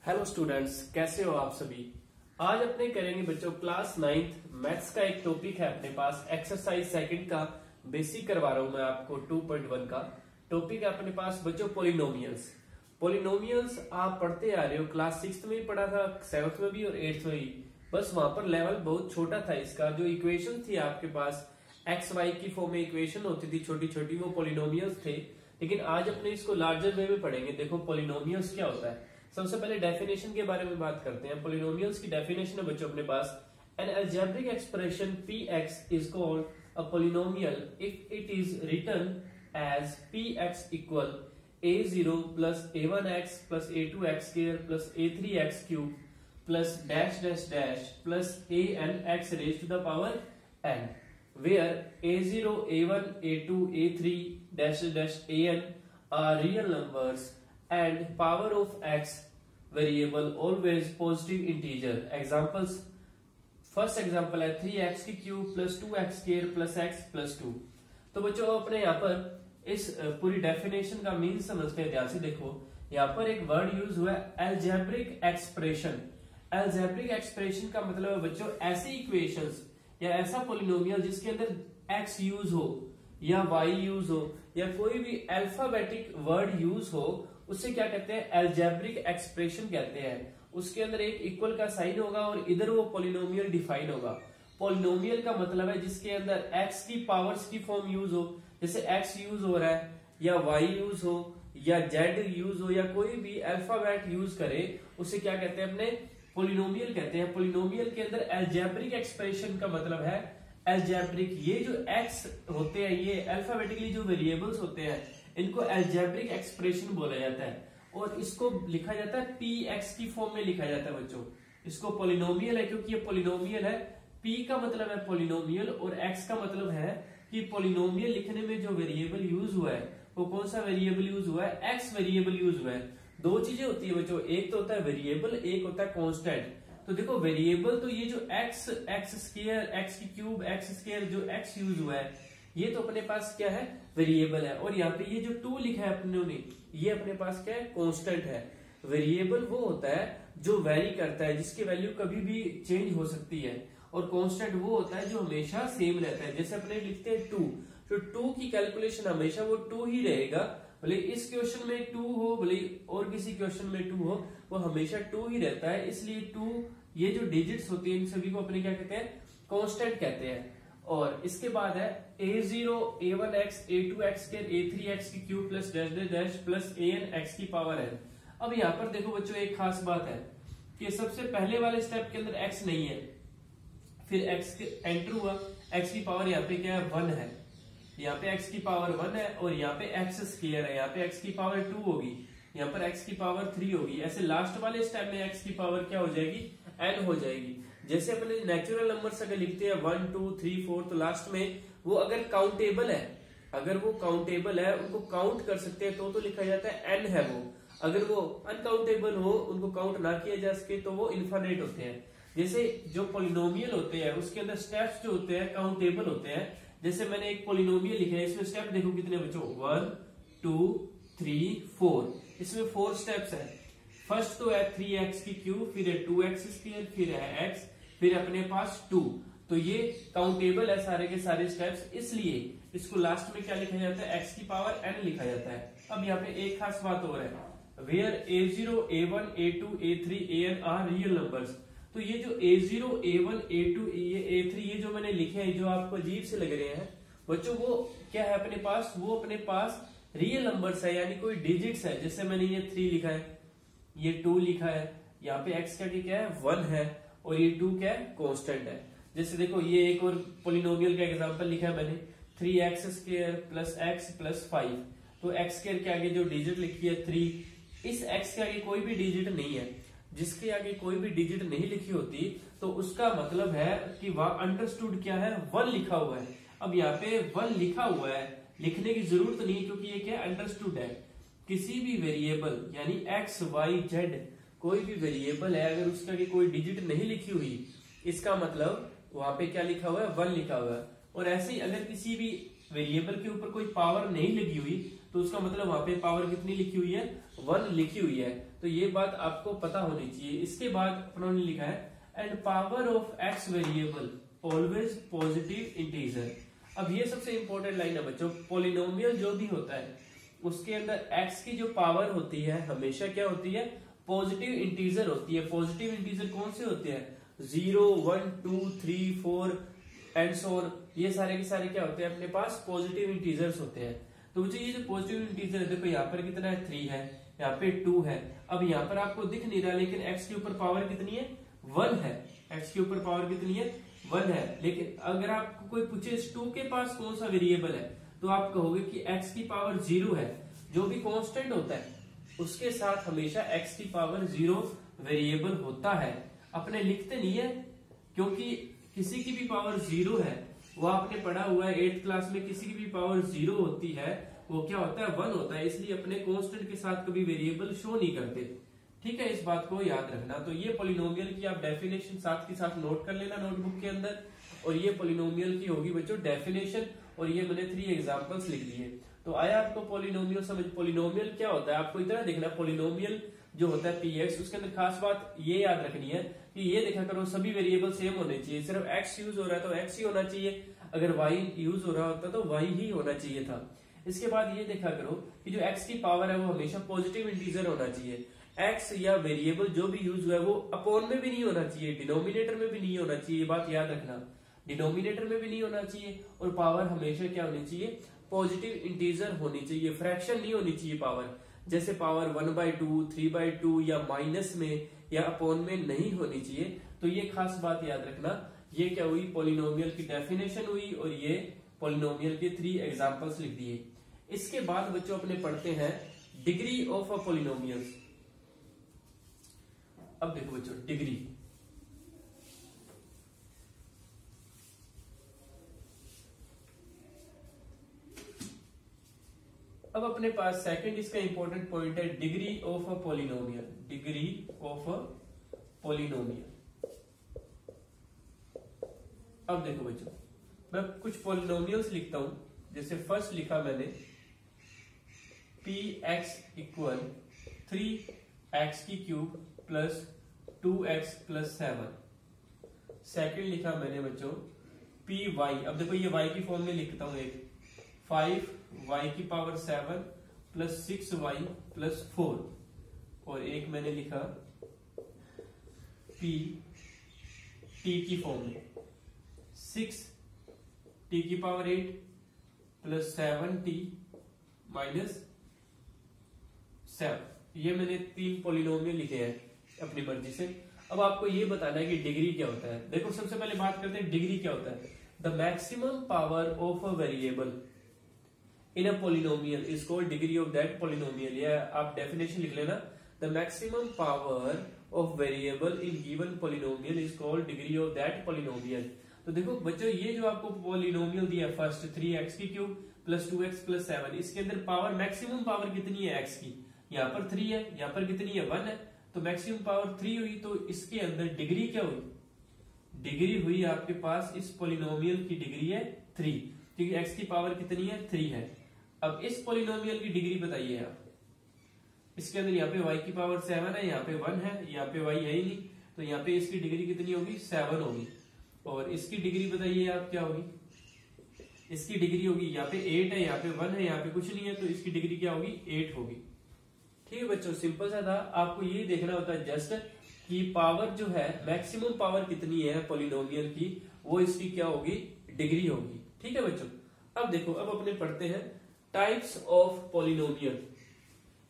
Hello students, कैसे हो आप सभी। आज अपने करेंगे बच्चों क्लास 9th मैथ्स का एक टॉपिक है अपने पास, एक्सरसाइज सेकंड का बेसिक करवा रहा हूं मैं आपको। 2.1 का टॉपिक है अपने पास बच्चों पोलिनोमियल्स। पोलिनोमियल्स आप पढ़ते आ रहे हो, क्लास 6th में भी पढ़ा था, 7th में भी और 8th में भी। बस वहां पर लेवल बहुत छोटा था इसका। जो इक्वेशन थी आपके पास एक्स वाई की फॉर्म में इक्वेशन होती थी छोटी छोटी, वो पोलिनोमियल्स थे। लेकिन आज अपने इसको लार्जर वे में पढ़ेंगे। देखो पोलिनोमियल्स क्या होता है। सबसे पहले डेफिनेशन के बारे में बात करते हैं। पोलिनोमियल्स की डेफिनेशन है बच्चों अपने पास, an algebraic expression px is called a polynomial if it is written as px equal a0 plus a1x plus a2x square plus a3x cube plus dash dash dash plus anx raise to the power n, where a0, a1, a2, a3 dash dash an are real numbers and power of x variable always positive integer. Examples, first example है 3x की cube plus 2x square plus x plus 2। तो बच्चों अपने यहाँ पर इस पूरी definition का मीन समझते हैं ध्यान से। देखो यहाँ पर एक वर्ड यूज हुआ है एल्जेब्रिक एक्सप्रेशन। एल्जेब्रिक एक्सप्रेशन का मतलब है बच्चों ऐसी इक्वेशंस या ऐसा पोलिनोमियल जिसके अंदर x यूज हो या y यूज हो या कोई भी अल्फाबेटिक वर्ड यूज हो, उससे क्या कहते हैं, एल्जेब्रिक एक्सप्रेशन कहते हैं। उसके अंदर एक इक्वल का साइन होगा और इधर वो पोलिनोमियल डिफाइन होगा। पोलिनोमियल का मतलब है जिसके अंदर x की पावर्स की फॉर्म यूज हो, जैसे x यूज हो रहा है या y यूज हो या z यूज हो या कोई भी अल्फाबेट यूज करे, उसे क्या कहते हैं, अपने पोलिनोमियल कहते हैं। पोलिनोमियल के अंदर एल्जेब्रिक एक्सप्रेशन का मतलब है एल्जेब्रिक, ये जो x होते हैं ये अल्फाबेटिकली जो वेरिएबल्स होते हैं इनको एल्जेब्रिक एक्सप्रेशन बोला जाता है। और इसको लिखा जाता है px की फॉर्म में लिखा जाता है बच्चों। इसको पोलिनोमियल है क्योंकि ये पोलिनोमियल है। p का मतलब है पोलिनोमियल और x का मतलब है कि पोलिनोमियल लिखने में जो वेरिएबल यूज हुआ है वो कौन सा वेरिएबल यूज हुआ है, x वेरिएबल यूज हुआ है। दो चीजें होती है बच्चों, एक तो होता है वेरिएबल, एक होता है कांस्टेंट। तो देखो वेरिएबल तो ये जो x स्क्वायर, x की क्यूब, x स्क्वायर जो x यूज हुआ है ये तो अपने पास क्या है, वेरिएबल है। और यहाँ पे ये जो 2 लिखा है अपने ने, ये अपने पास क्या है, कांस्टेंट है। वेरिएबल वो होता है जो वेरी करता है, जिसकी वैल्यू कभी भी चेंज हो सकती है। और कांस्टेंट वो होता है जो हमेशा सेम रहता है। जैसे अपने लिखते हैं 2, तो 2 की कैलकुलेशन हमेशा वो 2 ही रहेगा। भले इस क्वेश्चन में 2 हो, भले और किसी क्वेश्चन में 2 हो, वो हमेशा 2 ही रहता है। इसलिए 2 ये जो डिजिट्स होती है इन सभी को अपने क्या कहते हैं, कांस्टेंट कहते हैं। और इसके बाद है a0, a1x, a2x के a3x की cube plus dash dash dash plus anx की पावर है। अब यहाँ पर देखो बच्चों एक खास बात है कि सबसे पहले वाले स्टेप के अंदर x नहीं है, फिर x एंटर हुआ, x की पावर यहाँ पे क्या है, 1 है। यहाँ पे x की पावर 1 है और यहाँ पे x स्क्वायर है, यहाँ पे x की पावर 2 होगी, यहाँ पर x की पावर 3 होगी। ऐसे लास्ट वाले स्टेप में x की पावर क्या हो जाएगी, n हो जाएगी। जैसे अपने नेचुरल नंबर्स अगर लिखते हैं 1 2 3 4, तो लास्ट में वो अगर काउंटेबल है, अगर वो काउंटेबल है, उनको काउंट कर सकते हैं तो लिखा जाता है n है वो। अगर वो अनकाउंटेबल हो, उनको काउंट ना किया जा सके, तो वो इनफाइनाइट होते हैं। जैसे जो पोलिनोमियल होते हैं उसके अंदर स्टेप्स जो होते हैं काउंटेबल होते हैं। जैसे मैंने एक पोलिनोमियल लिखा है, इसमें स्टेप देखो कितने बच्चों, 1 2 3 4, इसमें 4 स्टेप्स है। फर्स्ट तो है 3x की क्यूब, फिर है 2x स्क्वायर, फिर है x, फिर अपने पास 2। तो ये काउंटेबल है सारे के सारे स्टेप्स, इसलिए इसको लास्ट में क्या लिखा जाता है, x की पावर n लिखा जाता है। अब यहाँ पे एक खास बात और है, where a0, a1, a2, a3, an are real numbers. तो ये जो a0, a1, a2, a3 ये जो मैंने लिखे हैं, जो आपको अजीब से लग रहे हैं बच्चों, वो क्या है अपने पास, वो अपने पास रियल नंबर्स है, यानी कोई डिजिट्स है। जैसे मैंने ये 3 लिखा है, ये 2 लिखा है, यहाँ पे x क्या है, 1 है, और ये 2 क्या है, कांस्टेंट है। जैसे देखो ये एक और पोलिनोमियल का एग्जांपल लिखा है मैंने, 3x square plus x plus 5। तो x स्क्वायर के आगे जो डिजिट लिखी है 3, इस x के आगे कोई भी डिजिट नहीं है। जिसके आगे कोई भी डिजिट नहीं लिखी होती तो उसका मतलब है कि वह अंडरस्टूड क्या है, 1 लिखा हुआ है। अब यहाँ पे 1 लिखा हुआ है, लिखने की जरूरत नहीं क्योंकि ये क्या अंडरस्टूड है। किसी भी वेरिएबल यानी x y z कोई भी वेरिएबल है, अगर उसका कोई डिजिट नहीं लिखी हुई, इसका मतलब वहां पे क्या लिखा हुआ है, 1 लिखा हुआ है। और ऐसे ही अगर किसी भी वेरिएबल के ऊपर कोई पावर नहीं लगी हुई तो उसका मतलब वहां पे पावर कितनी लिखी हुई है, 1 लिखी हुई है। तो ये बात आपको पता होनी चाहिए। इसके बाद उन्होंने लिखा है and power of x variable always positive integer. अब ये सबसे इंपॉर्टेंट लाइन है बच्चों, पॉलिनोमियल जो भी होता है उसके अंदर एक्स की जो पावर होती है हमेशा क्या होती है, पॉजिटिव इंटीजर होती है। पॉजिटिव इंटीजर कौन से होते हैं, 0, 1, 2, 3, 4 एंड सो ऑन, ये सारे के सारे क्या होते हैं अपने पास पॉजिटिव इंटीजर्स होते हैं। तो मुझे ये जो पॉजिटिव इंटीजर है, देखो यहाँ पर कितना है, 3 है, यहाँ पे 2 है। अब यहाँ पर आपको दिख नहीं रहा, लेकिन एक्स के ऊपर पावर कितनी है, 1 है। एक्स के ऊपर पावर कितनी है, 1 है। लेकिन अगर आपको कोई पूछे 2 के पास कौन सा वेरिएबल है, तो आप कहोगे कि x की पावर 0 है। जो भी कांस्टेंट होता है उसके साथ हमेशा x की पावर 0 वेरिएबल होता है। अपने लिखते नहीं है, क्योंकि किसी की भी पावर 0 है, वो आपने पढ़ा हुआ है 8th क्लास में, किसी की भी पावर 0 होती है वो क्या होता है, 1 होता है। इसलिए अपने कांस्टेंट के साथ कभी वेरिएबल शो नहीं करते। ठीक है, इस बात को याद रखना। तो ये पॉलिनोमियल की आप डेफिनेशन साथ के साथ नोट कर लेना नोटबुक के अंदर, और ये पॉलिनोमियल की होगी बच्चों डेफिनेशन, और ये मैंने 3 एग्जांपल्स लिख दिए। तो आया आपको पॉलिनोमियल समझ। पॉलिनोमियल क्या होता है आपको इतना देखना, पॉलिनोमियल जो होता है px, उसके अंदर खास बात ये याद रखनी है कि ये देखा करो सभी वेरिएबल सेम होने चाहिए। सिर्फ x यूज हो रहा है तो x ही होना चाहिए, अगर y यूज हो रहा होता तो y ही होना चाहिए था। इसके बाद ये देखा करो कि जो x की पावर है वो हमेशा पॉजिटिव इंटीजर होना चाहिए। x या वेरिएबल जो भी यूज हुआ है वो अपॉन में भी नहीं होना चाहिए, डिनोमिनेटर में भी नहीं होना चाहिए, ये बात याद रखना। डिनोमिनेटर में भी नहीं होना चाहिए, और पावर हमेशा क्या होनी चाहिए, पॉजिटिव इंटीजर होनी चाहिए, फ्रैक्शन नहीं होनी चाहिए पावर। जैसे पावर 1/2, 3/2 या माइनस में या अपॉन में नहीं होनी चाहिए। तो ये खास बात याद रखना। ये क्या हुई, पॉलिनोमियल की डेफिनेशन हुई, और ये पॉलिनोमियल के 3 एग्जांपल्स लिख दिए। इसके बाद बच्चों अपने पढ़ते हैं डिग्री ऑफ अ पॉलिनोमियल। अब देखो बच्चों डिग्री, अब अपने पास सेकंड इसका इंपॉर्टेंट पॉइंट है degree of a polynomial. Degree of a polynomial. अब देखो बच्चों, मैं कुछ पॉलिनोमियल्स लिखता हूं। जैसे फर्स्ट लिखा मैंने px equal 3x³ plus 2x plus 7। Second लिखा मैंने बच्चों py, अब देखो ये y की फॉर्म में लिखता हूं, एक 5y की पावर 7 प्लस 6y प्लस 4, और एक मैंने लिखा p t की फॉर्म में 6t की पावर 8 प्लस 7t माइनस 7। ये मैंने 3 पॉलिनोमियल लिखे हैं अपनी मर्जी से। अब आपको ये बताना है कि डिग्री क्या होता है। देखो सबसे पहले बात करते हैं डिग्री क्या होता है। The maximum power of a variable in a polynomial is called degree of that polynomial. या आप डेफिनेशन लिख लेना, the maximum power of variable in given polynomial is called degree of that polynomial. तो देखो बच्चों, ये जो आपको पॉलिनोमियल दिया first 3x³ plus 2x plus 7, इसके अंदर पावर मैक्सिमम पावर कितनी है x की, यहाँ पर 3 है, यहाँ पर कितनी है 1 है, तो मैक्सिमम पावर 3 हुई। तो इसके अंदर डिग्री क्या हुई, डिग्री हुई आपके पास इस पॉलिनोमियल की डिग्री है 3, क्योंकि x की पावर कितनी है 3 है। अब इस पॉलिनोमियल की डिग्री बताइए आप। इसके अंदर यहाँ पे y की पावर 7 है, यहाँ पे 1 है, यहाँ पे y है ही नहीं, तो यहाँ पे इसकी डिग्री कितनी होगी 7 होगी। और इसकी डिग्री बताइए आप क्या होगी, इसकी डिग्री होगी यहाँ पे 8 है, यहाँ पे 1 है, यहाँ पे कुछ नहीं है, तो इसकी डिग्री क्या होगी 8 होगी। ठीक है बच्चों, सिंपल सा था। आपको ये देखना होता है जस्ट कि पावर जो है मैक्सिमम पावर कितनी है पॉलिनोमियल की, वो इसकी क्या होगी, डिग्री होगी। ठीक है बच्चों, अब देखो, अब अपने पढ़ते हैं टाइप्स ऑफ पॉलिनोमियल।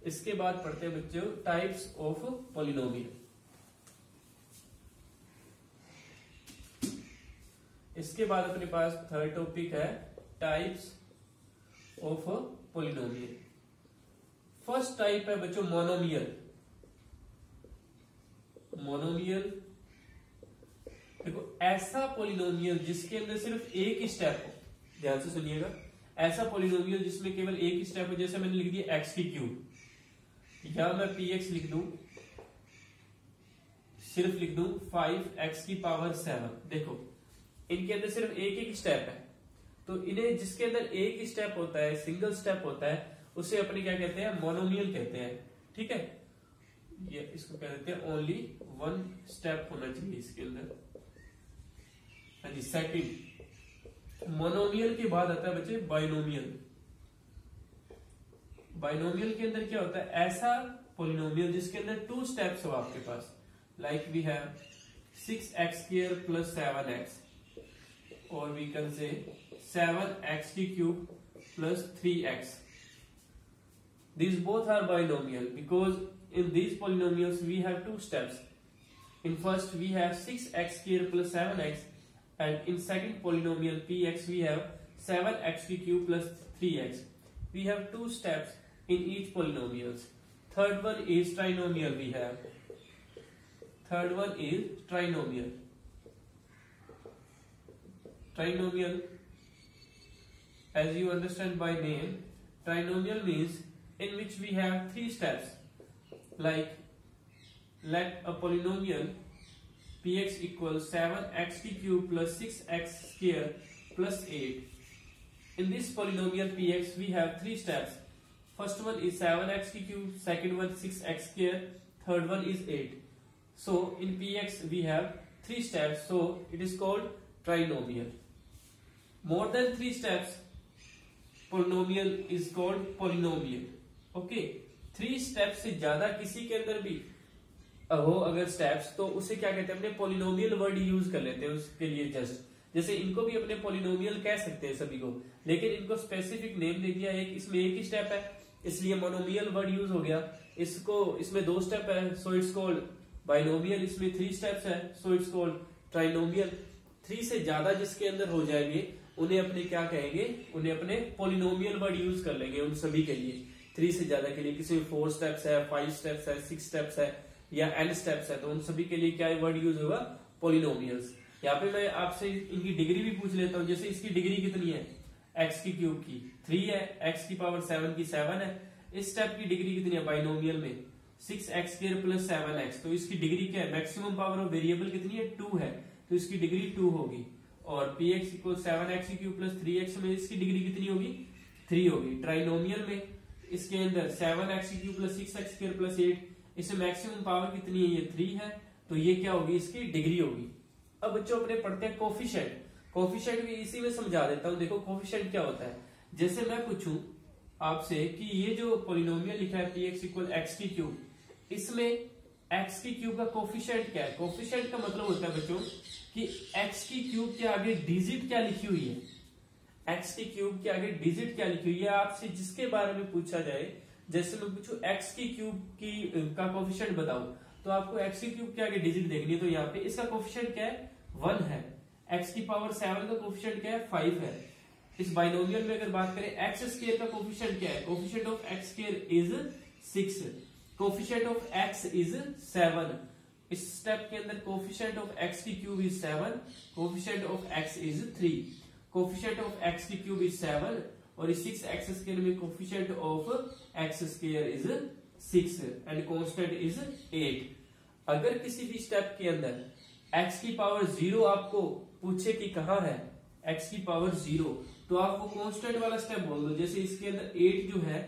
इसके बाद पढ़ते हैं बच्चों टाइप्स ऑफ पॉलिनोमियल। इसके बाद अपने पास थर्ड टॉपिक है types of polynomial. First type है बच्चों मोनोमियल। मोनोमियल देखो ऐसा पॉलिनोमियल जिसके अंदर सिर्फ एक ही स्टेप हो, ध्यान से सुनिएगा, ऐसा पॉलिनोमियल जिसमें केवल एक ही स्टेप हो। जैसे मैंने लिख दिया x³ या मैं px लिख दूं, सिर्फ लिख दूं 5x की पावर 7। देखो इनके अंदर सिर्फ एक ही स्टेप है, तो इन्हें जिसके अंदर एक ही स्टेप होता है, सिंगल स्टेप होता है, उसे अपने क्या कहते हैं, मोनोमियल कहते हैं। ठीक है, ये इसको कह देते हैं ओनली वन स्टेप होना चाहिए इसके अंदर। हाँ जी, सेकंड मोनोमियल के बाद आता है बच्चे बाइनोमियल। बाइनोमियल के अंदर क्या होता है, ऐसा पॉलिनोमियल जिसके अंदर 2 स्टेप्स हो आपके पास, like we have 6x² plus 7x, or we can say 7x³ plus 3x. These both are binomial because in these polynomials we have 2 steps. In first we have 6x² plus 7x, and in second polynomial px we have 7x³ plus 3x. We have 2 steps in each polynomials. Third one is trinomial we have. Third one is trinomial. Trinomial, as you understand by name, trinomial means in which we have 3 steps. Like, let a polynomial px equals 7x³ plus 6x² plus 8. In this polynomial px we have 3 steps. First one is 7x³, second one 6x², third one is 8. So in px we have 3 steps, so it is called trinomial. More than 3 steps polynomial is called polynomial. Okay, 3 steps से ज्यादा किसी के अंदर भी हो अगर steps, तो उसे क्या कहते हैं, अपने polynomial वर्ड यूज कर लेते हैं उसके लिए। जस्ट जैसे इनको भी अपने polynomial कह सकते हैं सभी को, लेकिन इनको स्पेसिफिक नेम दे दिया, एक इसमें एक ही स्टेप है इसलिए मोनोमियल वर्ड यूज हो गया। इसको इसमें 2 स्टेप है सो इट्स कॉल्ड बाइनोमियल, इसमें 3 स्टेप्स है सो इट्स कॉल्ड ट्राइनोमियल। 3 से ज्यादा जिसके अंदर हो जाएंगे उन्हें अपने क्या कहेंगे, उन्हें अपने पोलिनोमियल वर्ड यूज कर लेंगे उन सभी के लिए। 3 से ज्यादा के लिए, किसी में 4 स्टेप्स है, 5 स्टेप्स है, 6 स्टेप्स है या n स्टेप्स है, तो उन सभी के लिए क्या वर्ड यूज होगा, पोलिनोमियल्स। यहाँ पे मैं आपसे इनकी डिग्री भी पूछ लेता हूँ। जैसे इसकी डिग्री कितनी है, x³ की 3 है, x⁻7 की 7 है। इस स्टेप की डिग्री कितनी है बाइनोमियल में, 6x² plus 7x, तो इसकी डिग्री क्या है, मैक्सिमम पावर ऑफ वेरिएबल कितनी है, 2 है, तो इसकी डिग्री 2 होगी। और px equal 7x³ plus 3x में इसकी डिग्री कितनी होगी, 3 होगी। ट्राइनोमियल में इसके अंदर 7x³ plus 6x² plus 8, इसमें मैक्सिमम पावर कितनी है, ये 3 है, तो ये क्या होगी, इसकी डिग्री होगी। अब बच्चों अपने पढ़ते हैं कोफिशिएंट। कोफिशिएंट भी इसी में समझा देता हूं। देखो कोफिशिएंट क्या होता है, जैसे मैं पूछूं आपसे कि ये जो पोलिनोमियल लिखा है px इक्वल x³ इसमें x³ का कोफिशिएंट क्या है। कोफिशिएंट का मतलब होता है बच्चों कि x³ के आगे डिजिट क्या लिखी हुई है, x³ के आगे डिजिट क्या लिखी हुई है। आपसे जिसके बारे में पूछा जाए, जैसे मैं पूछूं x³ का कोफिशिएंट बताओ, तो आपको x³ के आगे डिजिट देखनी है, तो यहाँ पे इसका कोफिशिएंट क्या है, 1 है। x⁻7 का कोफिशिएंट क्या है, 5 है। इस बाइनोमियल में अगर बात करें x² का कोफिशिएंट क्या है, coefficient of x² is 6, coefficient of x is 7। इस स्टेप के अंदर coefficient of x³ is 7, coefficient of x is 3, coefficient of x³ is 7 और इस 6x² में coefficient of x² is 6 and constant is 8। अगर किसी भी स्टेप के अंदर x⁻0 आपको पूछे कि कहां है x⁻0, तो आप वो कांस्टेंट वाला स्टेप बोल दो। जैसे इसके अंदर 8 जो है,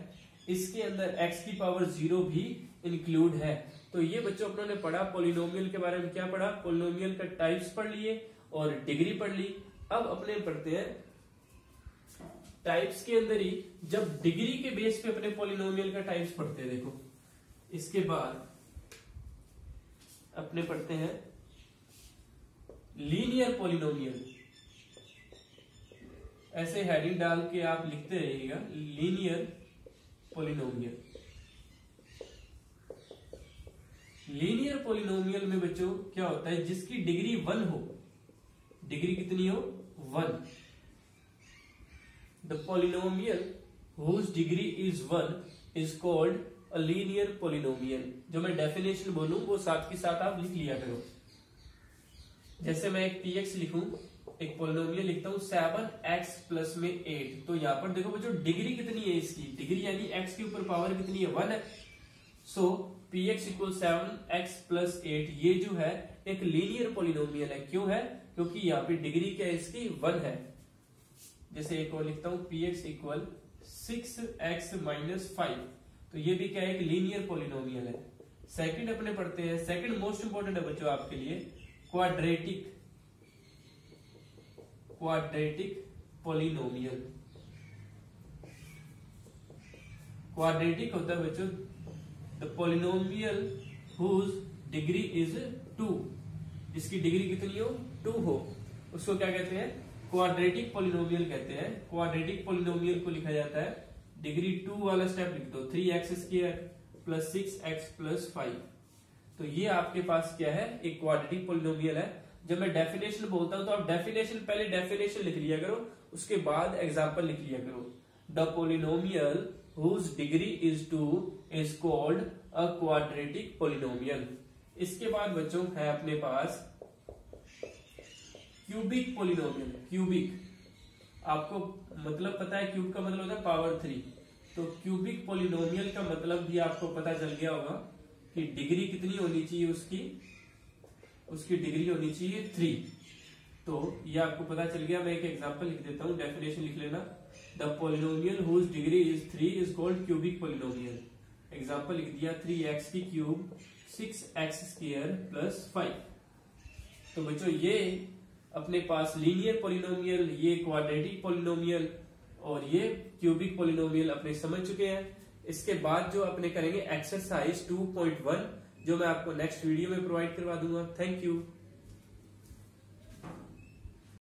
इसके अंदर x⁻0 भी इंक्लूड है। तो ये बच्चों अपनों ने पढ़ा पॉलिनोमियल के बारे में, क्या पढ़ा, पॉलिनोमियल का टाइप्स पढ़ लिए और डिग्री पढ़ ली। अब अपने पढ़ते हैं टाइप्स के अंदर ही, जब डिग्री के बेस पे अपने पॉलिनोमियल का टाइप्स पढ़ते हैं। देखो इसके बाद अपने पढ़ते हैं लीनियर पॉलिनोमियल। ऐसे हेडिंग डाल के आप लिखते रहिएगा, लीनियर पॉलिनोमियल। लीनियर पॉलिनोमियल में बच्चों क्या होता है, जिसकी डिग्री 1 हो, डिग्री कितनी हो, 1। The polynomial whose degree is 1 is called a linear polynomial। जो मैं डेफिनेशन बोलूं वो साथ के साथ आप लिख लिया करो। जैसे मैं एक px लिखूं, एक पॉलिनोमियल लिखता हूं 7x प्लस में 8, तो यहां पर देखो बच्चों डिग्री कितनी है, इसकी डिग्री यानी x के ऊपर पावर कितनी है, 1 है। सो px इक्वल 7x प्लस 8, ये जो है एक लीनियर पॉलिनोमियल है। क्यों है, क्योंकि यहाँ पे डिग्री क्या है इसकी, 1 है। जैसे एक और लिखता हूं px इक्वल 6x-5, तो ये भी क्या है, एक लीनियर पॉलिनोमियल है। सेकंड अपने पढ़ते हैं, सेकंड मोस्ट इंपोर्टेंट है बच्चों आपके लिए, क्वाड्रेटिक पॉलिनोमियल। क्वाड्रेटिक होता है बच्चों the polynomial whose degree is 2, जिसकी डिग्री कितनी हो, 2 हो, उसको क्या कहते हैं, क्वाड्रेटिक पॉलिनोमियल कहते हैं। क्वाड्रेटिक पॉलिनोमियल को लिखा जाता है, डिग्री 2 वाला स्टेप लिख दो, 3x² प्लस 6x प्लस 5। तो ये आपके पास क्या है, एक क्वाड्रेटिक पॉलिनोमियल है। जब मैं डेफिनेशन बोलता हूं तो आप डेफिनेशन, पहले डेफिनेशन लिख लिया करो, उसके बाद एग्जांपल लिख लिया करो। The polynomial whose degree is 2 is called a quadratic polynomial। इसके बाद बच्चों है अपने पास क्यूबिक पॉलिनोमियल। क्यूबिक, आपको मतलब पता है, क्यूब का मतलब होता है पावर 3, तो क्यूबिक पॉलिनोमियल का मतलब भी आपको पता चल गया होगा कि डिग्री कितनी होनी चाहिए, उसकी डिग्री होनी चाहिए 3। तो ये आपको पता चल गया। मैं एक एग्जांपल लिख देता हूं, डेफिनेशन लिख लेना। The polynomial whose degree is 3 is called cubic polynomial. Example लिख दिया, 3x की क्यूब 6x² प्लस 5। तो बच्चों ये अपने पास लीनियर पॉलिनोमियल, ये क्वाड्रेटिक पॉलिनोमियल और ये क्यूबिक पॉलिनोमियल अपने समझ चुके हैं। इसके बाद जो अपने करेंगे एक्सरसाइज 2.1, जो मैं आपको नेक्स्ट वीडियो में प्रोवाइड करवा दूंगा। Thank you.